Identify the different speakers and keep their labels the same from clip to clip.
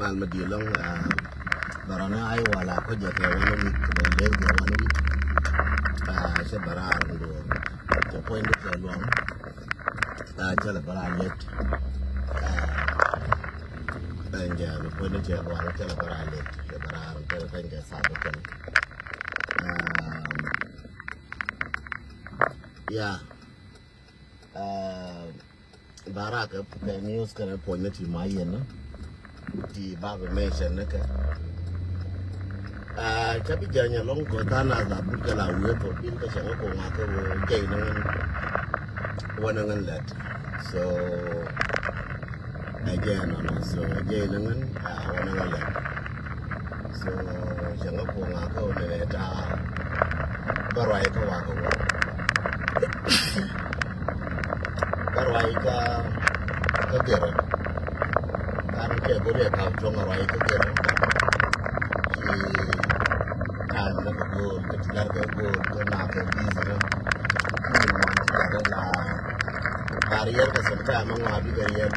Speaker 1: mal ma di long barana ai wala ko je ke wani ni ko le je wani se barar do to point ke long jala bara let banja lo point je long jala bara let je barar ko banja sa do kan ya bara ka news kana point ti mai na di bago mention naka chabi janya long ko tana za buka la we to bil ka shanga ko ma ka jai nan wannan let so again no so jai nan wannan let so shanga ko ma ka ne ta barwai ka wa ko barwai ka dera ke boleh kau jong orang itu ke kan nak go kecilar ke go ke nak ke bizar ada barrier ke serta mengabi barrier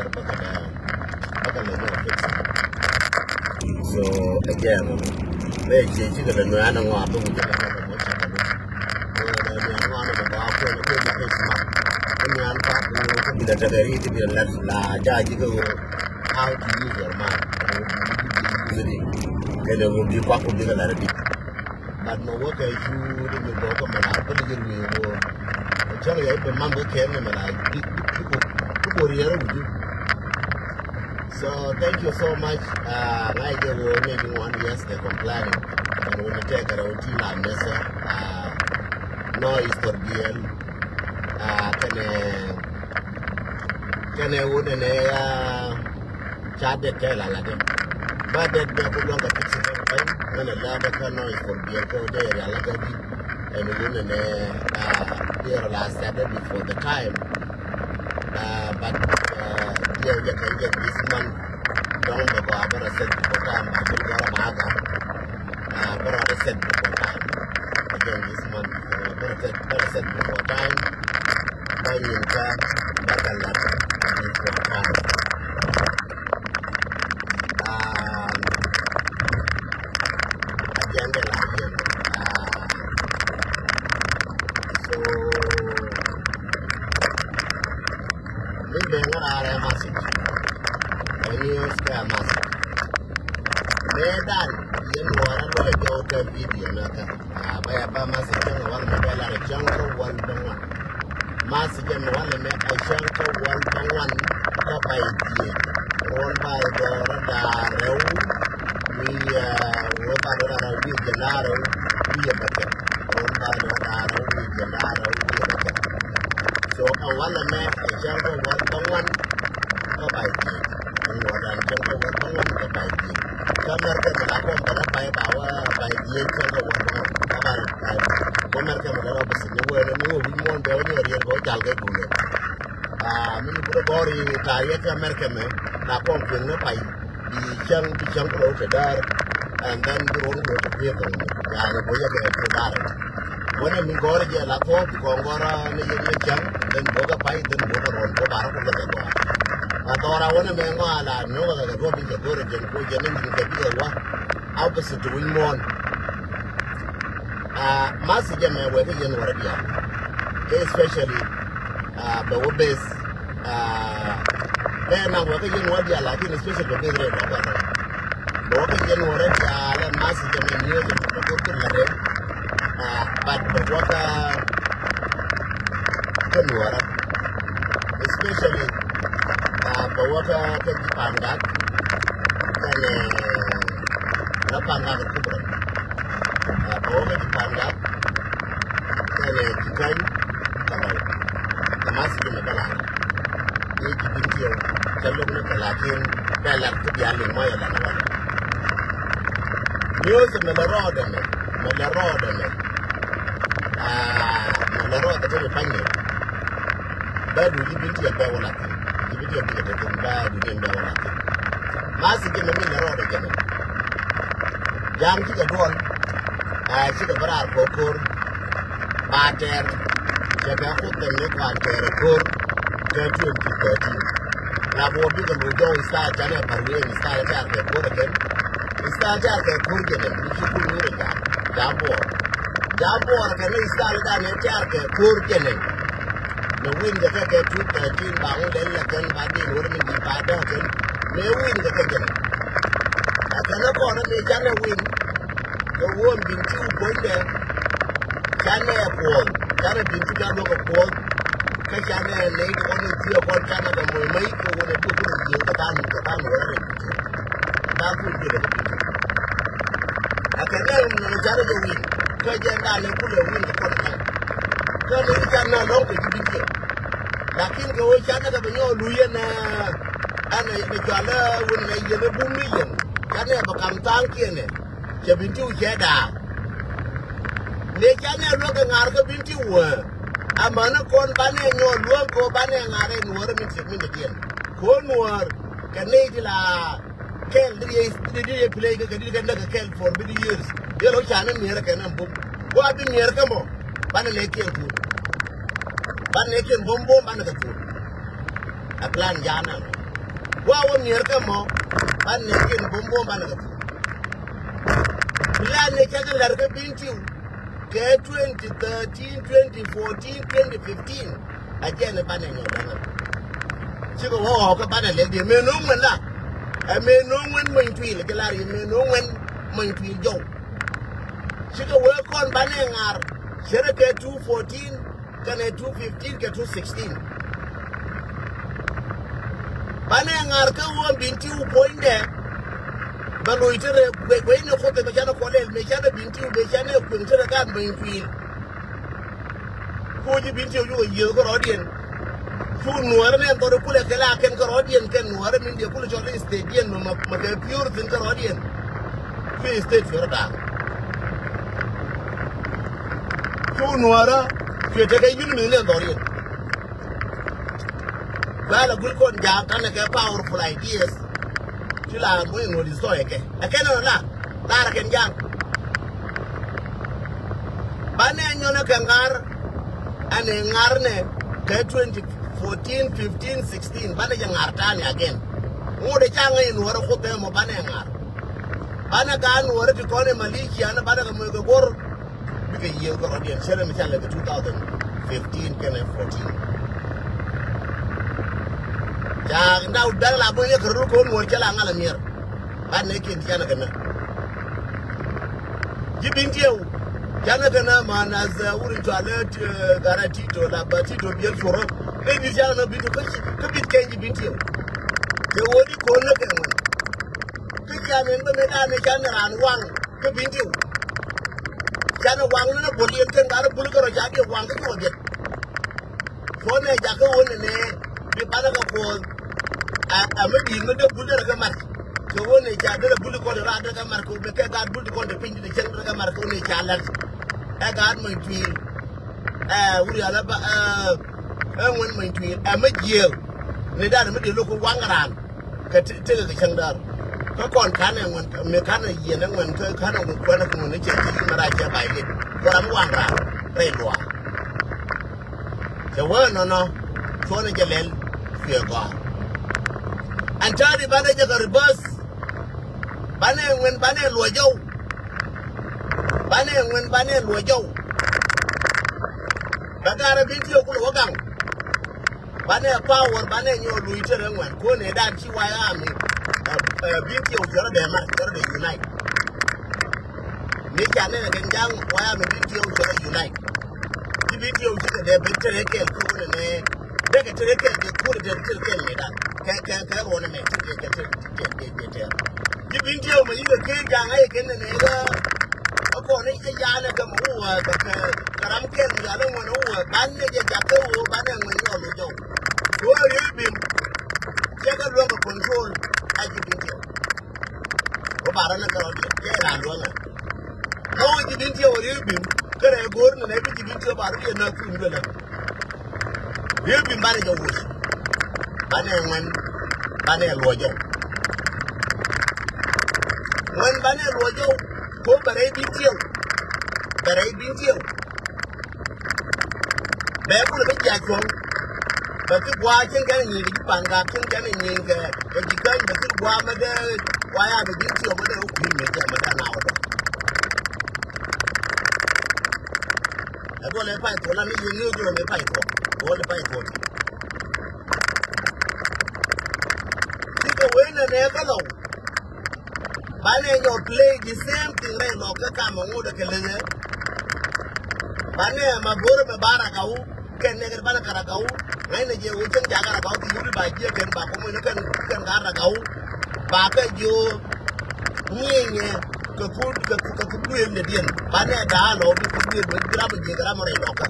Speaker 1: pakai lagi so again le je ke dan mana ngabu ke kan mau cakap dan mana bawa ke semua dengan pak bila dari itu bila lah jadi ke how to use your mind. Kaya mo di pa ko di ka larabi. But no work ay you di mo ko man ako di ni mo. Chalo ay pe mambo kaya na man ay ko riya ro. So thank you so much. Ngai de wo maybe 1 year they complaining. And when you take around la mesa no historial kane wo ne Chade tell a lade, but that they could longer fix it when a ladder canoe is for beer go there, a lagadi, and a woman there last Saturday before the time. But yeah, you can get this month down the barber said before time, I will go a maga, but I said before time. Again, this month, better said before time, my income, but a lot before time. Medan yang luar boleh jauh ke video nak apa masih jangan wal mobile ada jangan wal bangun masih jangan wal me jangan wal bangun apa ini orang pada orang darau ni orang pada darau ni jenarau ni apa orang pada darau ni jenarau ni apa so awal me jangan wal bangun apa ini orang jangan wal bangun apa ini kamar ke melakukan pada payah bawa payah dia ke kamar kamar ke melakukan bersih ni wimon bawa ni orang bawa jalan dulu mini pura bori tayar kamar ke me nakon punya payah di jang pulau sedar and then turun ke tepi ke yang boleh ke sedar mana minggu je lakon di konggora ni yang jang dan boga payah dan boga ron boga baru ke kedua atau orang mana mengo ala no ga go bi go re jen ko jen ni ga bi wa au ba su tuwin mon mas je me we jen wara biya especially the obes na we ga jen wa biya la kin especially the re ba do ga jen wara biya la mas je me ni je ko ko la re but the water kan wara especially bawa ke Pandak dan Pandak itu berat. Bawa ke Pandak dan Jikan kalau masih di Magelang. Ini di Bentiu kalau nak kelakin pelak tu dia lima ya dah nawar. News melerot tu dia panggil. Baru di Bentiu bawa lagi. Dia tidak ada dunia bawa masih dia memilih roda jangan jam kita dua kita berar kokur pater jaga aku tengok pater kokur ke 2013 La bo bi ko do sta jana parwe sta ja ke ko de sta ja ke ko de ni ki ku ni ja jabo ke ni sta da ne ja ke ko de ni no win de ke tu ta tin ba ngo de la kan ba di no ni ba da ke ne win de ke de ta na ko na me jana win ko won bin tu ko de jana ko jana bin tu ga ko cái cha này lấy con đi chưa con cha nó còn mười mấy cô này tôi cũng nhiều cả ta nữa rồi ta cũng chưa được cái này nó cha nó dùng gì cái cha ta nó cũng đều dùng con này cái này cha nó nấu cái gì kia lakin cái cha nó cái bao nhiêu lùi nè anh này bây giờ là quân này giờ nó bung đi rồi cha này bảo cầm tang kia này cha bình tiêu cha đà lấy cha này nó cái ngар cái bình tiêu amana kon bane no luon ko bane ngare nuor min de dien ko nuor kane dila kel di play ga di ga kel for many years ye lo chana nier ka nan bum ko abi nier ka mo bane le kel tu bane kel bom bane ka tu a plan jana wa wo nier ka mo bane kel bom bane ka tu plan ne ka lar ka bintiu 2013, 2014, 2015 again the banner no dana chico ho ka banner le di me no man la e me no wen man twi le la ri me no wen man twi jo chico we kon banner ngar shere ke 214 kan 215 ke 216 banner ngar ka wo binti u point de balo itere we no khote be jana ko le me jana binti be jana ko itere ka ben fil ko ji binti yo yo ko rodien fu nuar ne to ko le kala ken ko rodien ken nuar min de ko le jole stadium ma ke pure tin ko rodien fi state for da fu nuara ke te ke yun min le rodien bala gul ko ja kan ke powerful ideas chila mo ngo di so eke no la ra ken jang bane nyona kangar ane ngar ne ke 2014 15 16 bane jang artani again ngode changa ino wara khote mo bane ngar bane ga no wara ti kone maliki ana bane ga mo go gor bige yel ko rodien sere mi chale 2015 ken 14 ya ndau dala bo ye kru ko mo chala ngala mir ban ne kin tiana kana jibin tieu jana kana mana za wurin toilet garanti to la bati to biel foro ne ni jana bi to ko bit ken jibin tieu ke wodi ko na kan ke jana ne me da ne jana ran wang ko bin tieu jana wang na bo lien kan gar bul ko ja di wang ko de ko ne ja ko won ne bi bana ko amadi no de bul de ga mar ko woni ja de bul ko ra de ga mar ko be ke ga bul ko de pin de chen de ga mar ko ne ja lar e ga mo twi wuri ala ba won mo twi amadi ne da me de lo ko wangaran ka te ga chen dar ko kon kan ne won me kan ne ye ne won ko kan ne ko na ko ne che ti mara ja bai le ko ram wangaran re lo je wo no so ne je lel fi ga antari bane jaga ribas bane ngwen bane luajau bagara binti ko wagang bane power bane nyo luitere ngwen ko ne dan chi waya ami binti o jara de mar jara de unite ni chane ne genjang waya mi binti o jara unite di binti o jara de bintere ke ko ne de ke tere ke ko de tere ke ne dan ke wona me ke jibinti o mai ke jang ai ken ne ga ko ne ya na ga mu wa ka karam ken ya le mo no wa ban ne je ja ko ban ne mo no lo jo ko ri bim ke ga lo ko control a jibinti o ba ran ka ro ke ra lo na ko jibinti o ri bim ke re gor ne bi jibinti o ba ri na ku ni la ri bim ba ne jo wo bane ngwen bane luojo ngwen bane luojo ko bare bintiu be ko le ja jong but the watching can you panga can you get but you can't but the guamada why I begin to over the now. I go to fight for you knew you were fight for all the fight for win and never know. Bane you play the same thing like no come on the calendar. Bane Mabur Barakau can never Barakau. When you will think about you by Jim and Bakum can Barakau. Baka you mean to put in the din. Bane Dalo could be with grabbing grammar and locker.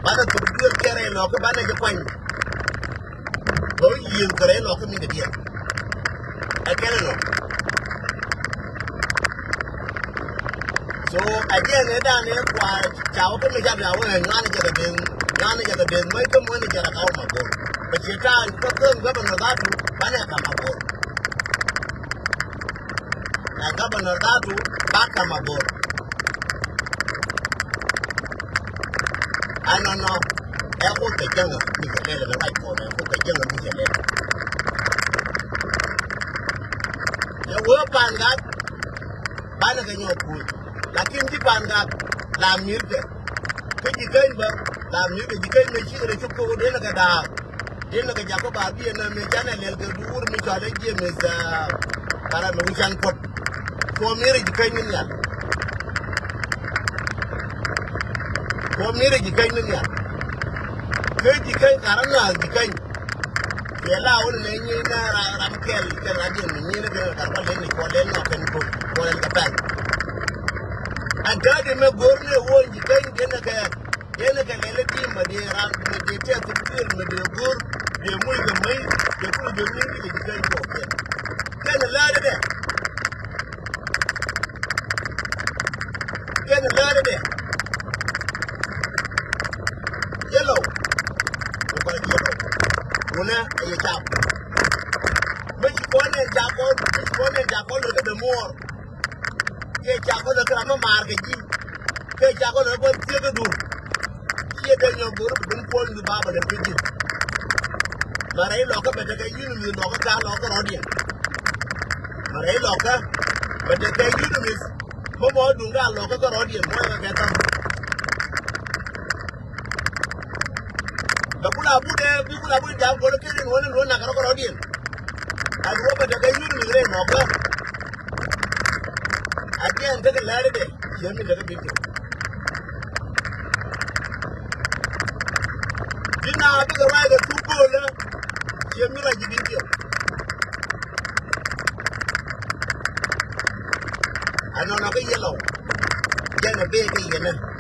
Speaker 1: Bana to do a carry locker, Bane the point. You can lock me the deal. I cannot. So again, I done it while Chow can make up our manager again, make them when they get out of my boat. But you can't put them governor Datu, Banaka my boat. And Governor Datu, back on my boat. I don't know. I hope the younger Mr. the right for them, hope the younger Mr. The work pan got Banagan your food. Like in the pan got La Milke. Take you came back, La Milke, you came and she took over dinner at out. Dinner at Jacoba, and a Mejana, the wood Michael Jim is Paramuchan put. For marriage, you came in here. For marriage, you came in here. You can't Karana, you can't. The allow any Ramkel, Canadian, Carvalini, Colena, and Coel the bank. And God, you may go near you can't get a team, but they are the test to kill me, the good, the movie, the food, the movie, you can't go there. Can a lot of them. Can a lot of them. Yellow. Una a job. Which one and Jacob look at the more. Get Jacob the Krama market. Get Jacob the one to do. Here then your group been pulling the barber and pigeon. Maray Locker, but the union is not a locker audience. Maray Locker, but the union is Momo Dunga locker audience. More get them. People are going down for the killing one and one audience. I hope that the union is rain over. Again, take a lot of day. Hear me, little bit. Did not be the right of two gold. Hear me like the video. I don't know the yellow. Then a baby, you know.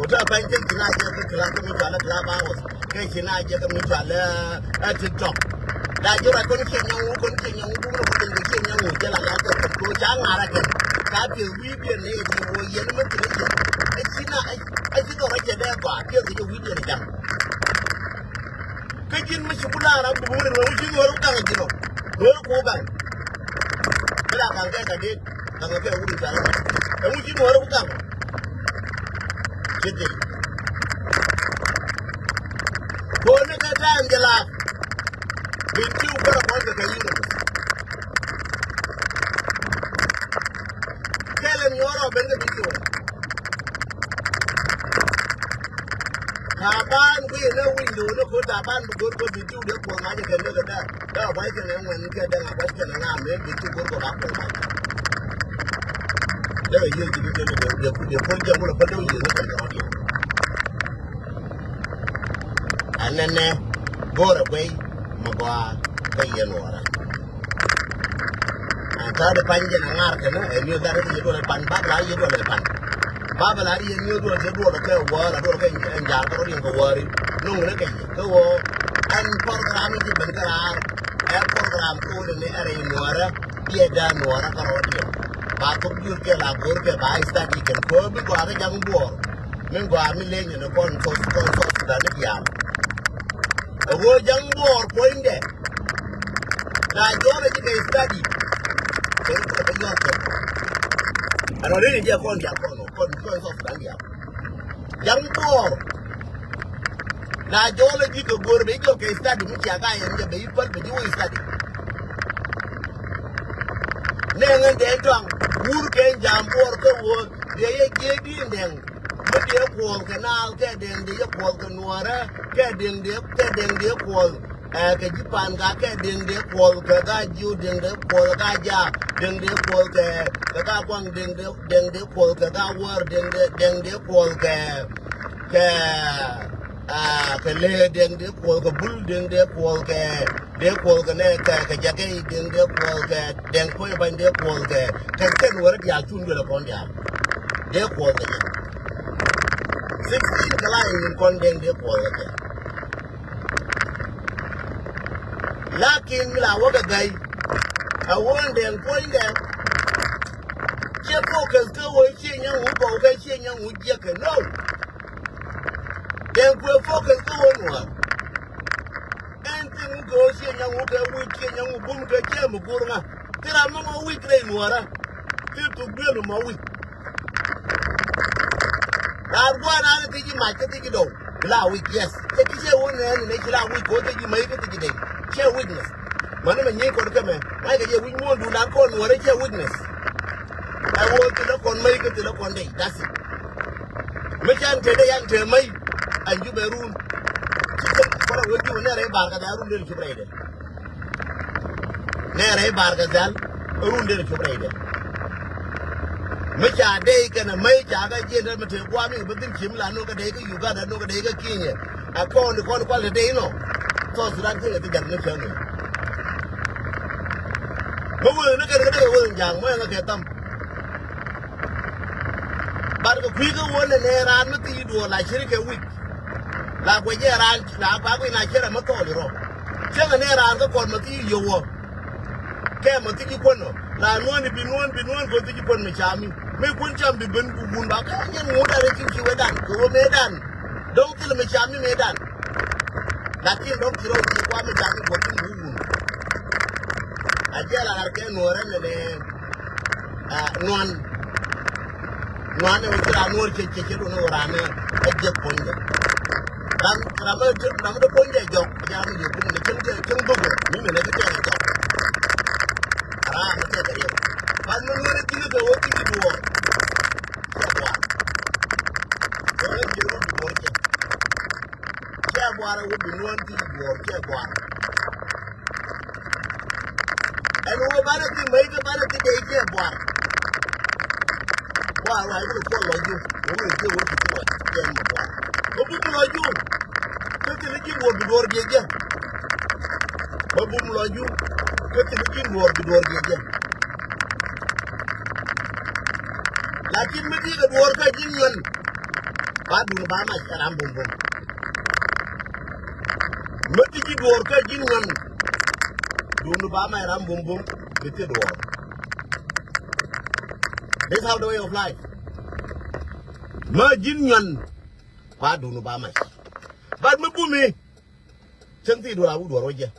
Speaker 1: I think tonight you can club hours. Tonight you can meet at the top. That you are going to continue the Kenya who tell a lot of go down Arakan. That will be a lady who is a little. I think I can never appear to you with the gun. Taking Mishpula, I'm going to go down. Go back. But I can get a date. I'm going to go down. And we can go down. Angela, Bentiu for a point of the universe. Tell him you're a Bentiu. Taban, we know we do look at Taban to go to the two for magic and look at that. Now, why can anyone get them a question and I'm maybe to go back to my. There you go, the point of the audience. And then go away, Magua, Kayanora. And third Panjan and Arcana, and you got it, you go to Pan Babla, you go to Pan. Babla, you go to the war, I don't think, and Jarko in the worry. No, look at you, go and programming the Bankar, air program code in the area in Nora, Yeda Nora Carodia. Back of your Kelagurka, by study can go because a young boy. Meanwhile, millennium upon so than the yam. A word young war point there. Now, you're a study. I don't really get one Japan, of Dania. young boy. Now, geology could go to make your case study, which I got in the baby, but you will study. Then and then, who can jump or go, they gave in them. But they call canal, getting the Polka Nuara, getting the call. Japan got getting the Polka, you ding the Polka, ding the Polka, the Gabon ding the Polka, that word ding the Polka. Kale ding the polka, bull ding the polka, the polka neck, a jacket ding the polka, then put by the polka, can tell what they are tuned with upon them. Their polka 16 line condemn the polka. Lacking la water guy, I want them point them. Check focus, go away, seeing young who go, seeing young who jack and no. Then we'll focus on one. Anything goes in young wood, week in young boom, jam, Burma. There are no more week rain water. Till to build my week. That one other thing you might take it all. Allow week, yes. Take it one and make it out week, go take you make it today. Share witness. Madam and Yanko come in. I can hear we won't do that call what share witness. I want to look on make it to look one day. That's it. Machan today and tell me. And you may room. What are we doing? Nere barga da room del chubrede. Nere barga dal room del chubrede. Mecha day can a mecha ga jenda mate kwami budin kimla no ga day ga Uganda no ga day ga Kenya. A con the quality day no. So Sudan thing at the gun channel. But we're not going to go young man look at them. But the quicker one and there are nothing you do like a week. Like when you're around, like when I share a motor. Check an air on the corner, you walk. Came a ticket corner. Like one be one, go to you on the charming. Make one jump be been boom back. I can't know that I think you were done. Go made done. Don't kill me, charming made done. That you don't kill the one charming working boom. I tell her, I can't know one of the North chicken or a jet point. I'm the point I joke. I'm the point women at the job. I'm not going to do the working to work. Water would be one thing to work. And over vanity, make a vanity day, care water. Why, I will follow you. We will do what you do. What people are you? Looking what the door again. What people are you? Looking what the door again. Like in the work I didn't run. I do buy my carambum. But the work I didn't run. Do buy my rambum with the door. This is how the way of life. Virginian. Why do no buy my? But me put me. Something do I would Roger.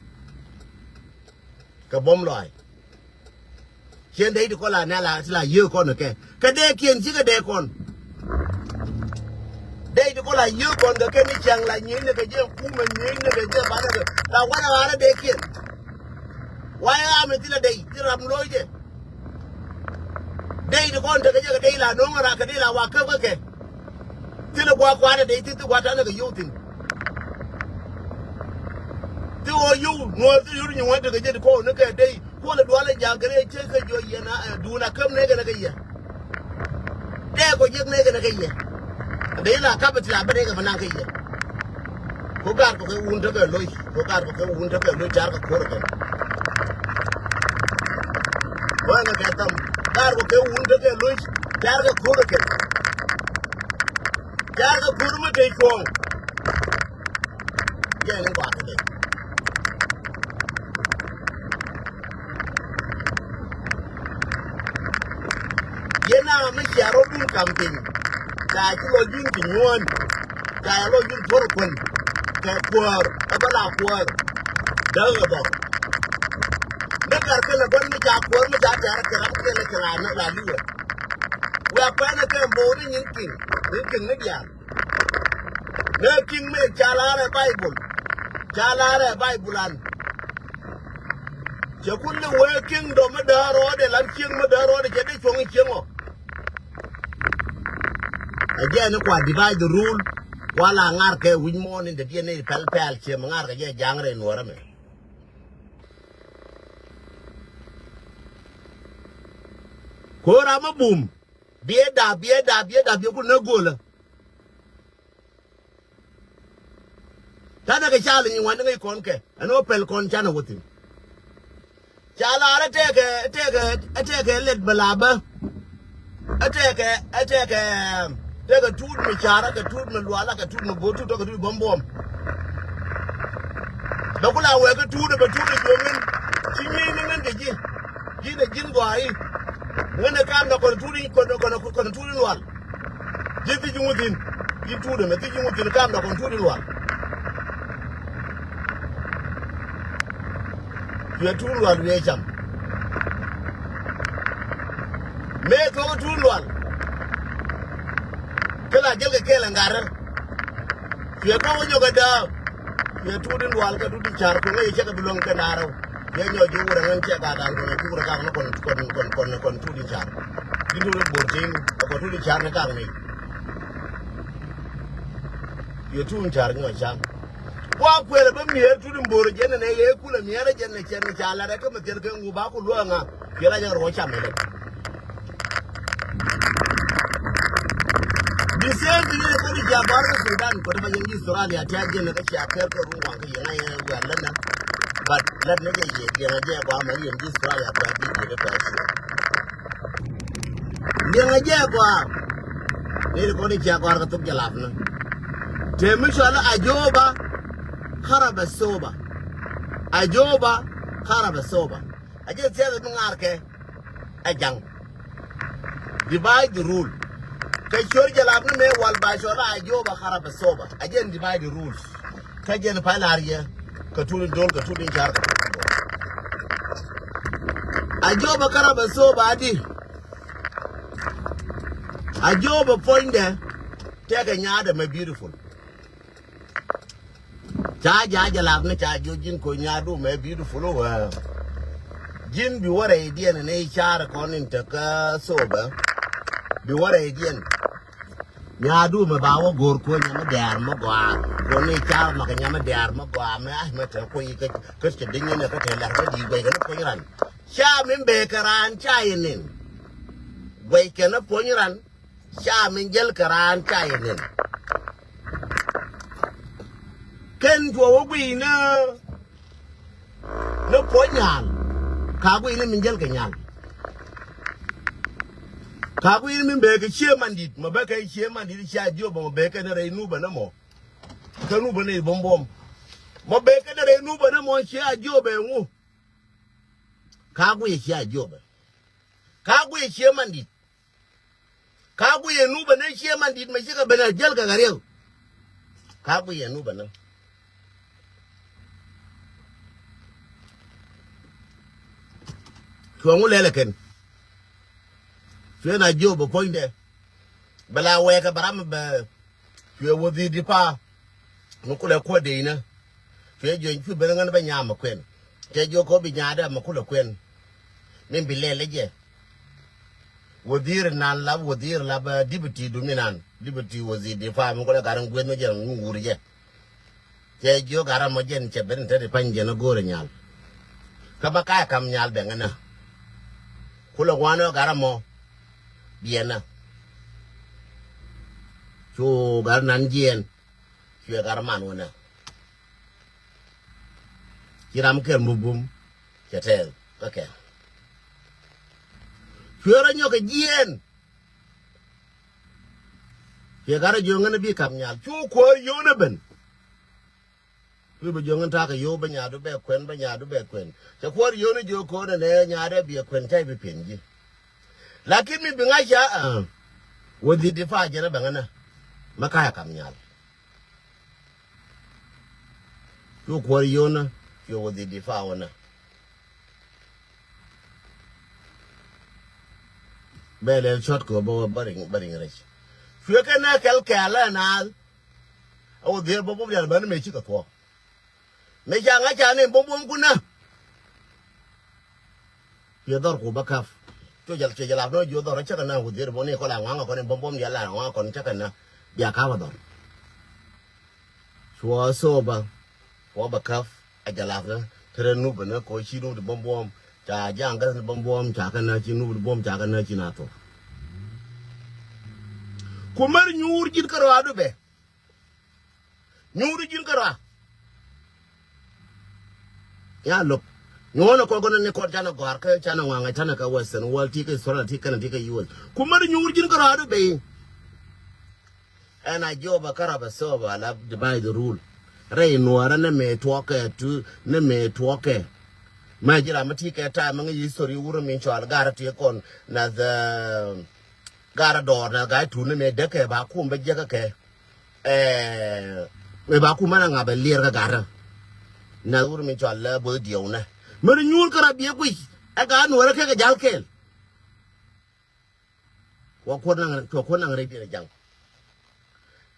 Speaker 1: Kabom loy. Chen day to call a nala like you con okay. Kade kien chica decon. Day to call a you con the Kenny Chang like you in the jam, woman, you in the jam. Now, what are they kid? Why am I till a day? Till I'm loyal. Day to go to the day la no Rakadilla Waka. Till a walk one day to what another you think. Do you know you want to get the call? Look at day. Call the dwelling young great check your yana do not come negative again. There go get negative again. They are capital, but they have an anchor. Who got the wound of a Louis? Who got the wound of a Louis Jarka Corrigan? Well, I get them. That will go wound of a Louis Jarka Corrigan. Jarka Corrigan take home. Getting back today. Yena me sharo dun campaign. Ka ti lo yin ti won. Ka lo yin tor kun. Ka kwar, abala kwar. Da ba. Ne kar ka la gon me ja kwar me ja ja ka ram ke le ka na la liwa. Wa pa na ka bo ni yin kin. Yin kin ne ya. Making me Chalare Bible and Chakuli working Domadaro, the Lanching Madaro, the Jetty Chimo. Again, divide the rule while Angarke win more in the DNA Palpal Chimangarka, younger in Warame. Korama boom. Bieda, you could no go. Tanaka challenge you want to conquer an open conchana with him. Chala, take a let Balaba. Take a tooth me chara, a tooth me luala, a tooth me go to talk to bomb. Dokula work a tooth of a tooth woman. She meaning the gin a gin guy. When the camera controlling one. Give it within. You to them, I think you want to the camera controlling one. You are 2 1 reaction. Make over 2 1. Kill a kill and garden. You are going to go down. You are 2 1 to the charcoal, you check a belong to narrow. Then you would check out and go to the char. You do the boarding, or to the char and tell me. You're 2 in charge, no char. Walk where a mere to the board again and a cool and marriage and a channel child. I recommend you can go back to Luanga. You're like a watch a minute. The same thing is going to be a barber Sudan, but if I use the rally, I tell you that you are careful. But let me get you and this try up the person. Young Jaguar, need to Jaguar to Jalapna. Temishala Ajoba, Karabasoba. Ajoba, Karabasoba. I just tell the Narke, a young. Divide the rule. Kashor Jalapna while by Shola Ajoba, Karabasoba. Again, divide the rules. Kajan Palaria. Katulin don't Katulin Jar. I job a caraba so badi. I job a point there. Take a yard and my beautiful. Charge Lavna charge you Jin Konyadu, my beautiful. Jin be what I did and HR according to sober. Be what I did. Yadu Mabawa Gorko, Yamada, only child Makanyama Darma, I met a quay, Christian Dinian, a hotel, you wake up when you run. Shamin Baker and Chayin. Waken up when you run. Shamin Jelker and Chayin. Ken to a winner. No poinyan. Kabu in Jelkanyan. Kabu in Baker, Chairman did, Mabaka Chairman did a job of Baker and a Nuba no more. Canubane bomb. Mabeka de Nuba no more share job and woo. Kabu share job. Kabu Chairman did. Kabu and Nuba and Chairman did Messica Benajelka Garel. Kabu and Nuba no. Kuangulelekan. Fiona job point there. Bala weka barama you will be the pa. Mukula Quadina. Fair you better than Yama Queen. Tell your Kobe Yada Makula Queen. Maybe Lele. With dear and non love with dear love liberty dominant. Liberty was the farm Garan Gwenajan Muria. Tell your Garamajan Chaben Panjan Gorinyal. Kabaka come Yal Bangana. Kulawana Garamo. Vienna. So Garnanjian. You got a man winner. Kiram Kermubum, Chatel, okay. You're a yoke again. You got a young and a big camel. You call Yonaben. We were young and talk a Yoban Yadu Bear Quen, Banyadu Bear Quen. So what you need your code and air Yada be a Quentai Pinji. Lucky me being I with the defy Janabana. Makaya Camel. You call Yona, you were the defauna. Bell shot go budding rich. You can not tell Kala and all. ô dia bom bom dia ba me chi ka to me cha nga cha ne bom bom kuna ye dor ko ba kaf to jal che jala no yo dor cha kana ô dia bo ne ko la nga ko ne bom bom dia la nga ko cha kana ya ka ba dor chua so ba ko ba kaf a jala na tere nu ba na ko chi nu de bom bom cha jang ga bom bom cha kana chi nu de bom cha kana chi na to kumar nyur jin karo adu be nyur jin karo ya lok nyono ko gono ne ko jana gwar ka jana wanga jana ka western world ti ka sora ti kana ti ka US kumar nyur jin karo adu be ana joba karaba soba la divide the rule rei nuara ne me twoke tu ne me twoke ma jira mati ka ta mangi history wuro min chwal gara ti kon na the gara do na ga tu ne me de ke ba ku mbe je ka ke me ba ku mana nga be lir ka gara na wuro min chwal la bo dio na mer nyul kara bi ku aga nuara ke ga jal kel ko na re bi jang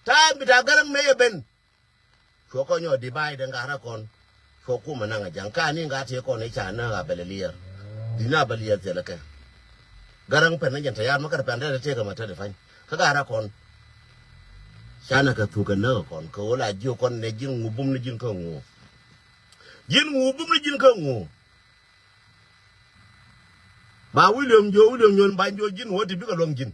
Speaker 1: time bita garang me ben ko ko nyo divide ngara kon ko ku mananga jangka ni ngati ko ne chana ga belelia dina belia telaka garang pen ne janta yar makar pande te ga mata de fan ka gara kon chana ka tu ka no kon ko la ju kon ne jin ngubum ne jin ko ngu jin ngubum ne jin ko ngu ba William nyon ba jo jin woti bi ka long jin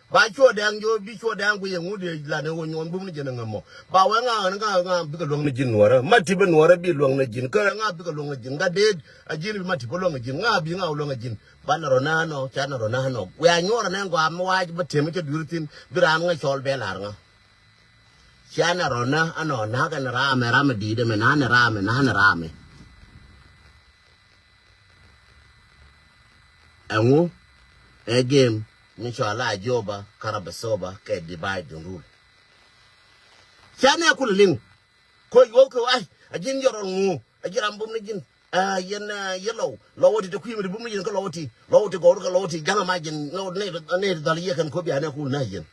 Speaker 1: ba cho dang yo bi cho dang ku yengu de la ne wonyon bum ni jena ngamo ba wa nga bi ka long ni jin wara mati ben wara bi long na jin ka nga bi ka long na jin ga de a jin bi mati ko long na jin nga bi nga long na jin ba na ronano cha na ronano we anyora ne ngo am wa ba teme ke durtin bi ran nga chol be lar nga cha na rona ano na ga na rame di de me na rame engu game ni chola joba karabasoba ke divide and rule chane kulling ko yo ko ai ajin yoron ngu ajiram bum ni jin yen yellow lowoti to kwimi bum ni jin ko lowoti go ko lowoti gama ma jin no ne dal yekan ko bi ane kul na yen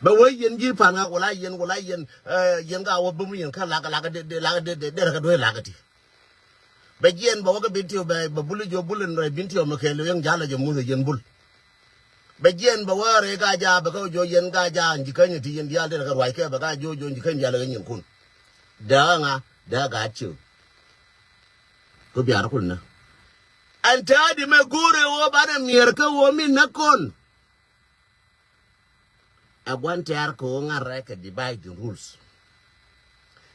Speaker 1: ba way yen ji pan ga wala yen yen ga wo bum yen ka la de ka do la ga ti ba jien ba waga Bentiu ba bulu jo bulen re Bentiu ma kelo yang jala jo mu yen bul ba jien ba ware ga ja ba ko jo yen ga ja njikan ti yen dial de ka wai ke ba ga jo njikan dial ga yen kun da ga chu ko biar kun na anta di me gore wo ba na mier ka wo min na kon abwan ter ko ngare ka divide the rules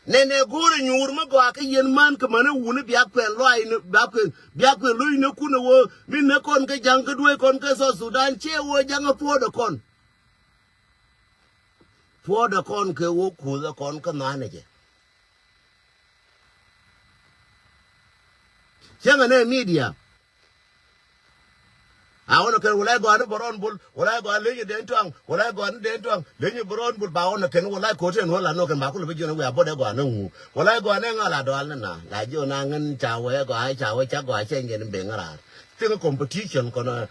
Speaker 1: nene gore nyur ma go aka yen man ka mana wuni biak pen lo ai biak pen lo ine kuna wo min ne kon ka jang ka duwe kon ka so Sudan che wo jang podo kon ke wo ku da kon ka nane je changa ne media awon ke wala go an boron bul wala go le den twang wala go an den twang le boron bul ba won ke wala ko ten wala no kan ba ku le bi no we abode go an ngu wala go an ngala do al na la jo na ngin cha we go ai cha we cha go ai chen yen be ngara singa competition kono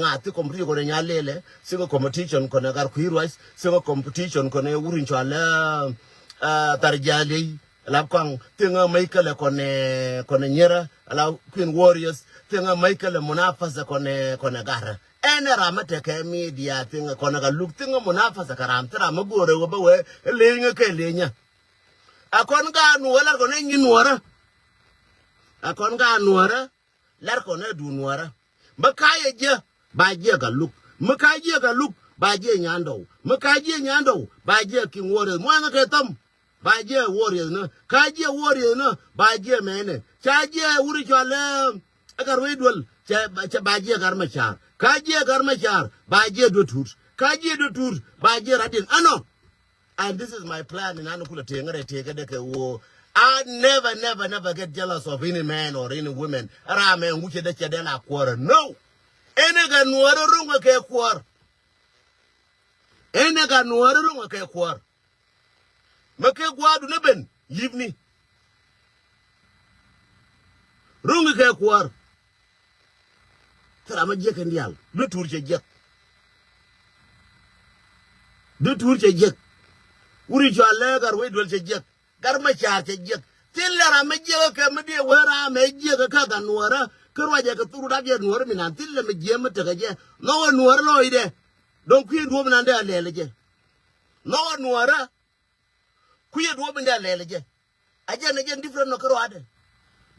Speaker 1: nga ti competition kono nya lele singa competition kono gar kuirwais singa competition kono urin chala tarjali la kwang tinga Michael kono nyera la Queen Warriors tinga Michael munafasa kono gara ene ramate ke media tinga kono ga look tinga munafasa karam tira magore wo bawe lenga ke lenya akon ga nuwala kono nyinwara akon ga nuwara lar kono du nuwara makaye je ba je ga look makaye ga look ba je nyando ba je King Warriors mo nga ke tam ba je Warriors no ka je Warriors no ba je mene cha je uri chale agar wedwal cha ba je gar machar ka je gar machar ba je do tur ka je do tur ba je radin ano and this is my plan in anukula tengere tege de ke wo I never get jealous of any man or any woman rame nguche de chede la kwara no ene ga nuoro runga ke kwar ene ga nuoro runga ke kwar make gwadu ne ben livni runga ke kwar tara ma je ke ndial do tur che je uri jale gar we dol je gar ma cha je tilla me je ka me de wera me je ka ga nuora karwa je ka turu da je nuora mi nan tilla me je me te ga je no nuora lo ide don ku ndo mi nan de lele je no nuora ku ye do mi de lele je aje ne je different no karwa de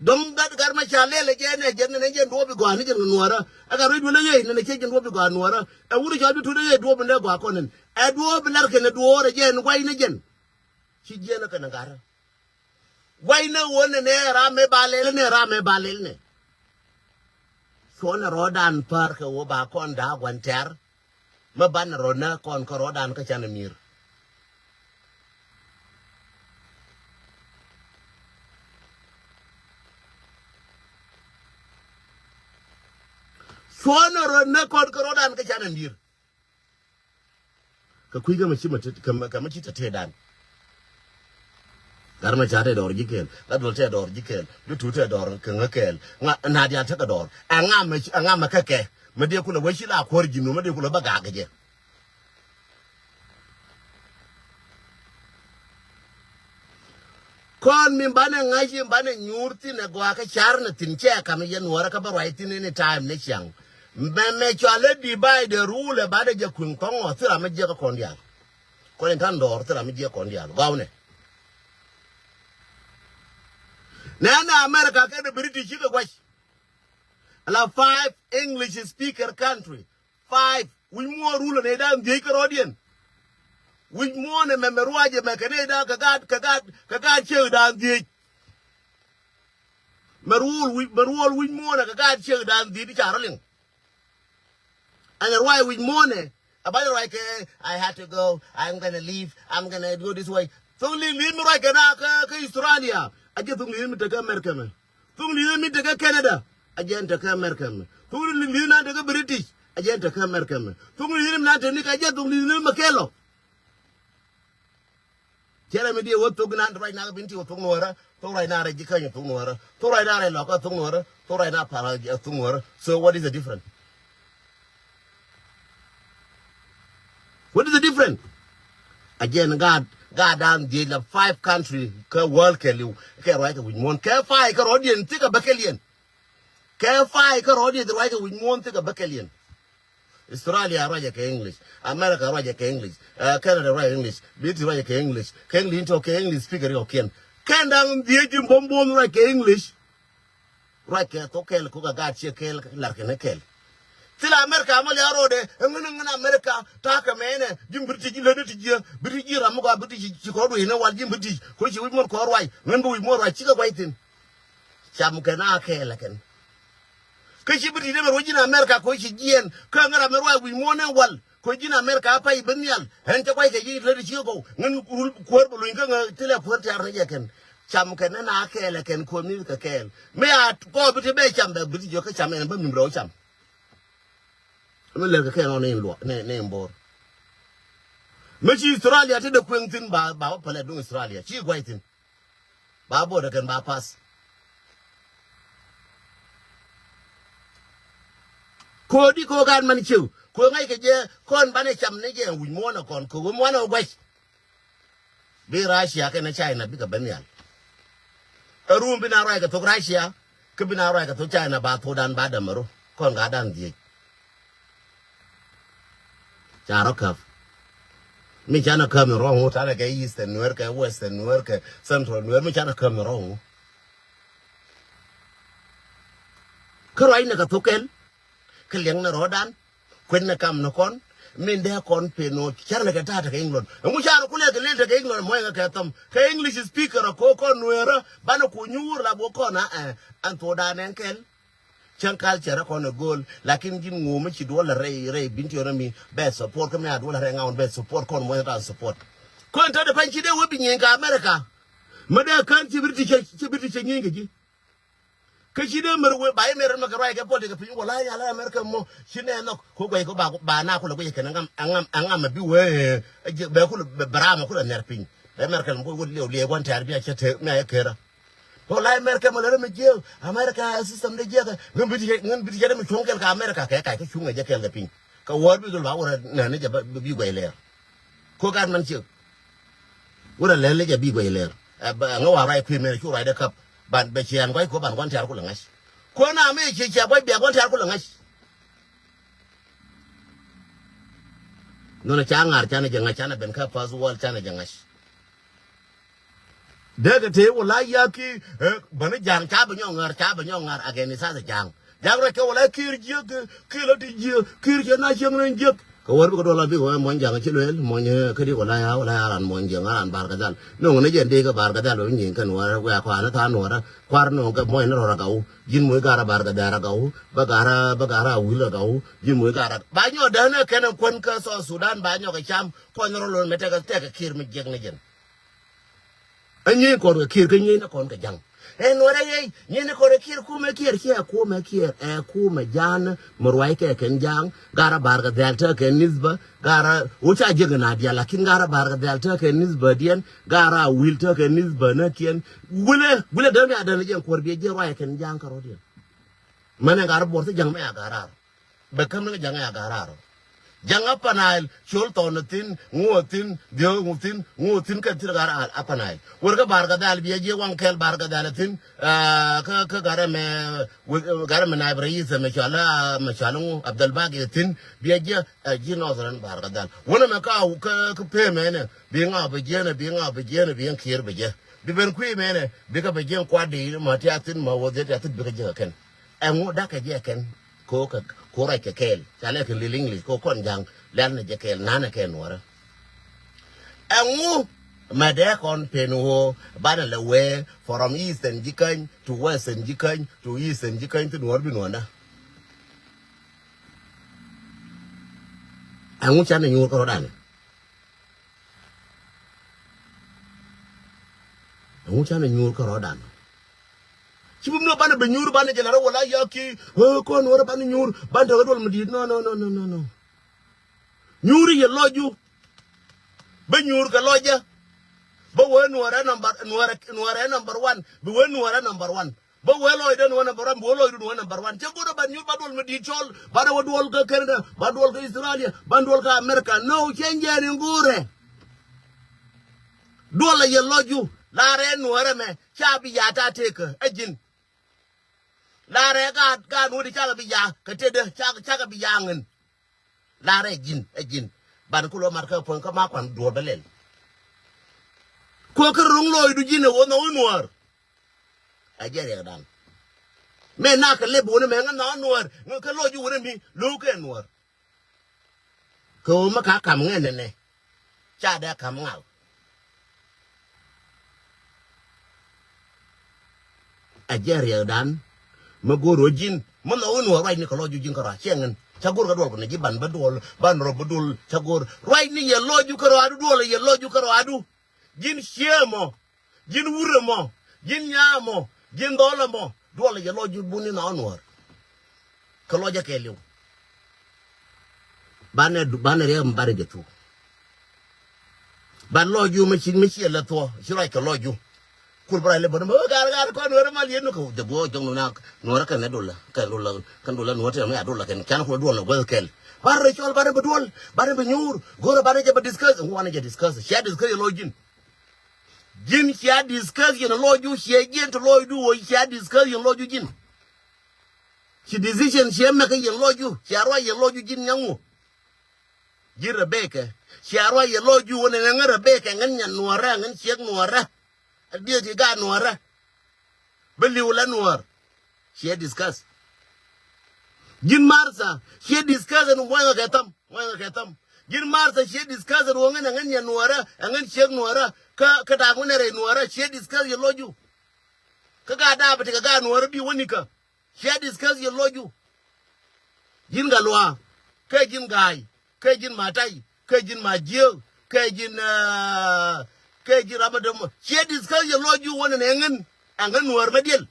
Speaker 1: dom gad gar ma cha lele je ne do bi go ni je nuora aga ri do le ye ne ke je do bi go nuora e wuri jo bi tu de do bi ne go akonen e do bi lar ke ne do re je ne kwai ne je ci je na kana gara why no one ne rame balel ne so na rodan par ka wo ba kon da gwanter ma ban rona kon ko rodan ka chana mir so na rona kon ko rodan ka chana mir ka kuiga machi mata ka machi ta tedan garma chate dor jikel la dol te dor jikel du tu te dor kengakel nga nadia te ka dor anga ma keke me de kula washi la kor jinu me de kula baga gaje kon min bane ngaji bane nyurti ne gwa ka charna tinche ka me yen wara ka ba right ni time ne chang me chale di by the rule ba de je kun kon o tira me je ka kondia ko en tan dor tira me je kondia gawne Nana America can the British chica wash. Allow 5 English speaker country. 5 we more rule on a damn Jacob. We more a memoruaje Canada kagad chill down the Marul we more a kagad chill down the Charling. And why we mourn about it like I had to go, I'm gonna leave, I'm gonna go this way. So leave me like an Australia. I get to leave me to America. To leave me to Canada. Again to America. To leave me to British. Again to America. To leave me not to Nick. I get to leave me Makello. Tell me what to go right now. Bentiu to Nora. To right now, I declare to Nora. To right now, I lock up to Nora. To right now, Paragia to Nora. So what is the difference? What is the difference? Again, God down the 5 countries world can you right with one care 5 Carodian take a baccalian. Care 5 Carodian the right with one take a baccalian. Australia right English, America right English, Canada right English, British right English, can lean to English speaker okay. Can down the agent bomb right English. Right to Kel Kuka got Kel Larkin. Till America, Malia and America, talk a man, Jim British, British, Ramuga, British, Chicago, you know what Jim British, which we more call right, when we more like Chica waiting. Chamukana Kelakan. Kashi British never in America, Koshi Gian, Kanga America, we more than well, Kojin America, Pay Benial, and the white again, let it go, when Quirble, till a port Yakan. Chamukana Kelakan, Komilka Kel. May I go to the Baycham, the British Yokacham and Bumim Brocham. I'm going to name board. Much Australia to the Quentin by Paladon Australia. She waiting. Babo can bypass. Cody Kogan Manichu. Could make a year, corn banacham nigger with monocon, Kugumono West. Be Russia and China, bigger Benial. A room been a rag to Russia, could be a rag to China, Batodan Badamaro, Congadan the Charokov. Me chana come wrong, what I east and work, west and work, central, where me chana come wrong. Karaina Katokel, Kaliang Rodan, Quenna Kam Nokon, Minda Con Peno, Charnaka England, and we shall collect the little England, Moya Catam, English speaker of Cocon, Nuera, Banoku, Labocona, and Todan and Kel. Chankal Chera on a goal, like in Jim Muchi, Ray, Bentiu, best support, come out, hang out, best support, con weather support. Contact the Panchi, they will be in America. Mother can't see British Yangi. Kashidam by America, political people, America more, she never go back by now, I'm a beware, Brahma could have nerping. The American would live one time, be a chat, well, America, America system the other. When we get them to America, I can shoot a jacket the pink. Go what we do our Nanaja Bugaler. Cogan Manchu. ura lele ja bi go iler ngo wa rai kwime ku rai da kap ban be chian ko ban kon tar ku langas ko na me chi cha boy be kon tar ku langas no na changar chana janga chana ben ka pas wal chana jangas de te wala ya ki ban jang cha ba nyongar ageni sa jang ra ke wala kir je ke la di je kir je na chang ren je ko war ko do la bi ko mo jang chi lel mo nye ke di wala ya ran mo jang ran bar ka dal no ne je de ka bar ka dal lo nyin kan war wa kwa na ta no ra kwar no ka mo no ra ka u jin mo ka ra bar ka da ra ka u ba ka ra wi la ka u jin mo ka ra ba nyo da na ke na kon ka so Sudan ba nyo ka cham ko no lo me te ka kir mi je ne jen anyi ko kir ke nyi na kon ka jang nore ye nyene ko kir ku me jan morwai ke ken jang gara bar ga delta ken nisba gara ucha jega na dia lakin gara bar ga delta ken nisba dien gara wilta ken nisba na kien gule da me adana jen ko be je roi ken jang karo dien mane gara borta jang me gara be kam ne jang ya gara jang apanail chol tonatin ngutin ka tir gara apanail warga barga dal biye je wan kel barga dalatin ka gara me na ibrahim me chala abdul bagi tin biye je jino zran barga dal wona me ka pe me ne bi nga be je bi kir be je bi ben ku me ne bi ka be je kwadi ma tiatin ma wodet atin bi ka je ken engu da ka je ken ko ra ke kel chale ke liling ko kon jang lan ne je kel nana ken wora engu ma de kon penu bana le we from eastern jikan to western jikan to eastern jikan to nor bi nona engu chana nyur ko dan engu chana nyur ko dan chibum no bana be nyur bana jelara wala yaki ko no bana nyur banda gadol mdi no nyuri ye loju be nyur ka loja ba we nuara number 1 be we nuara number 1 ba we loy den wona number 1 bo loy du number 1 te godo ban nyur badol mdi chol bada wadol ka Canada badol ka Australia bandol ka America no change ni ngure dola ye loju la re nuara me chabi yata teka ejin la re ga no di chaga biya ka tede chaga biya ngin la re ejin ban ku lo mar ka pon ka ma kwan do belen ko ka rong loy du jine wo no nuar a jere dan me na ka le bo ne me nga nuar ka lo ju wo mi lo ke nuar ko ma ka kam ngene ne cha da kam ngau a jere dan magoro jin man no right ni ko loju jin kara chengen chagor ga dol ko ne jiban badol ban ro badol chagor right ni ye loju karo adu dol ye loju karo adu jin shemo jin wuremo jin nyamo jin dolamo dol ye loju buni na onwar ko loja ke lew bane re mbare de tu ban loju mi chi la to shi right ko loju kul brai le bon mo gar ko no mal yenu ko de bo jong na no ka ne dola kan dola no te me adola kan ko dola wel kel bare chol bare bedol bare be nyur gora bare je be discuss who wana je discuss share discuss login jin share discuss you loju share jin to loju wo share discuss you loju jin shi decision share me ka you loju share wa you loju jin nyangu jin rebeka share wa you loju wona nga rebeka ngan nyan nuara ngan shek nuara dia ti ga nuara beli wala nuar she discuss jin marsa she discuss no moyo ketam jin marsa she discuss no ngan nya nuara ngan shek nuara ka da ngone re nuara she discuss ye loju ka ga da ba ti ga nuara bi woni ka she discuss ye loju jin galwa ka jin gai ka jin matai ka jin majiyo ka jin ke jira madam she discuss ye loju wona ngen angan nuar medel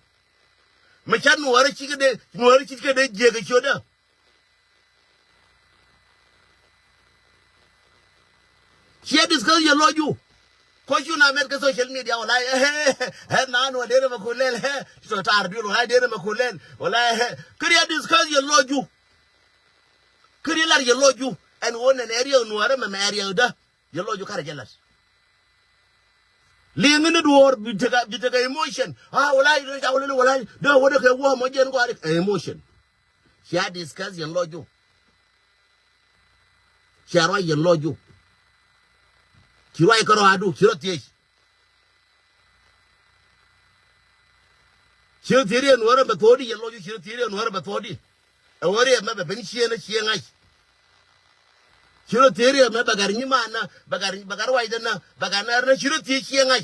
Speaker 1: me chan nuar chi ke de je ke choda she discuss ye loju ko juna met ke social media wala na no de ma kulel so tar bi lo ha de ma kulel wala kriya discuss ye loju kriya lar ye loju en wona ne area nuar me area da ye loju kare jelas Liang in the door, bitaka emotion. Ah, walai, no, what a war, emotion. She had discussed your lojo. She arrived your lojo. She write Corado, she wrote yes. She'll tell you, and what about 40, your lojo, she'll tell you, and what about 40. A warrior, maybe Bentiu and she and I. She'll tell you, maybe Bagarimana, Bagarwaidana, Bagana, she'll teach you and I.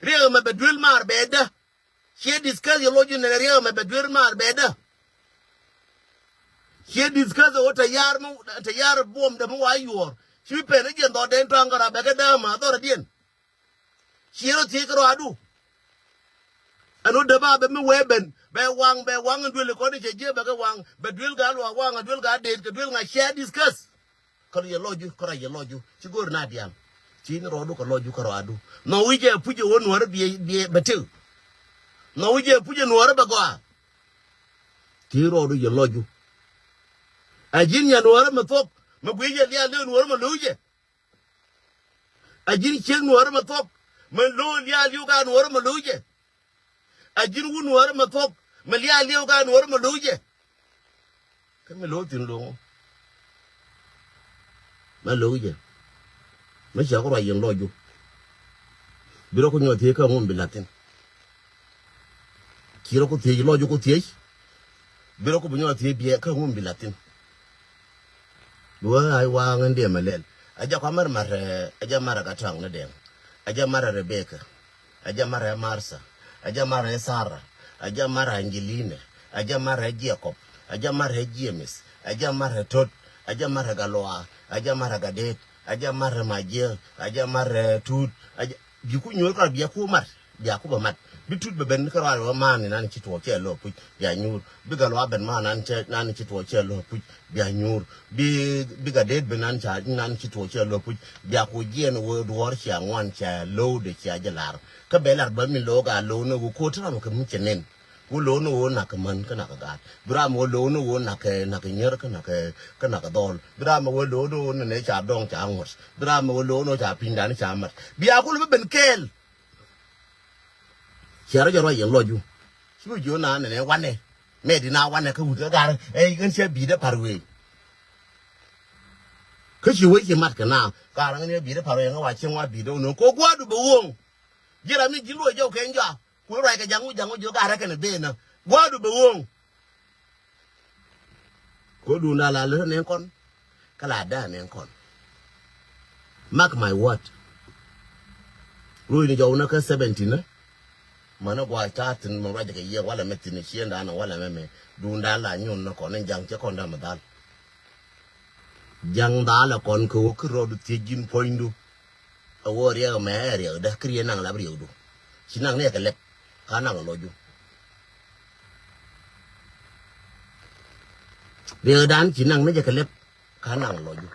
Speaker 1: Real maybe drill mar beda. She discussed your lojo and a real maybe drill mar beda. She discussed what a yard bomb the more you are. She paid again, or then tongue or a bagadama, or again. She don't take her ado. I know the Baba Weben, by one, and will according to Jim Bagawang, but will Galwa Wang and will God did, the will I share discuss. Call your lodge, she go Nadian. She no look a lodge, Corado. No, we just put your own word be Bentiu. No, we just put your word bagoa. Tiro do your lodge. A genius no other top, Maguia Lian Worma Luja. A gin chin Worma top, Melo Lia Lugan Worma Luja. A gin wound Worma top, Malia Lugan Worma Luja. Come alone in long. Maluja. Mashakura young lodge. Biroko no take a won't be Latin. Kiroko take logical teach. Biroko no take a won't be Latin. Well, I wang and dear Malel. I jammer a jamara gatang, Nadem. I jamara Rebecca. I jamara Marsa. I jamara Sarah. I jamara Angelina. I jamara Jacob. I jamara James. I jamara Tot. I jamara Galoa. I jamara Gadet. I jamara Majel. I jamara Toot. You couldn't look at Yakumat. Yakuba mat. Between the Benkara man and Anchi to a chair low, put Yanur, bigger Laban man and Nanchi to a chair low, put Yanur, bigger dead Benancha, Nanchi to a chair low, put Yakujian word warship and one chair low the Chajalar. Cabella Burmi Loga, Lono, who quarter of a commission. Who lono Nakaman Kanaka, Bramo lono Naka Kanaka doll, Bramo lono and nature dong changers, Bramo lono Japindan Chamber. Be a cool been killed. Share your royal lodge. Should you none and one day? Made in our one a good guy, a can shall be the parway. Cause you wait your matka now, Garang be the parway, watching what be don't know. Go to the womb. Jeremy Gilo, Joe Kanga, who like a young Yoga a dinner. Go to the womb. Go do Nala learn Encon. Calada Encon. Mark my word. Ruin Jonaka 17. Managua chat and Moraja year while I met in the Shien and while I may do Dala Yun con and Young Chacon Damadal. Young Dala con cook road Tijin Poindu. A warrior Maria, the Korean and Labrio. She nang near the lep, Canang Loju. The other she nang make a lep, Canang Loju.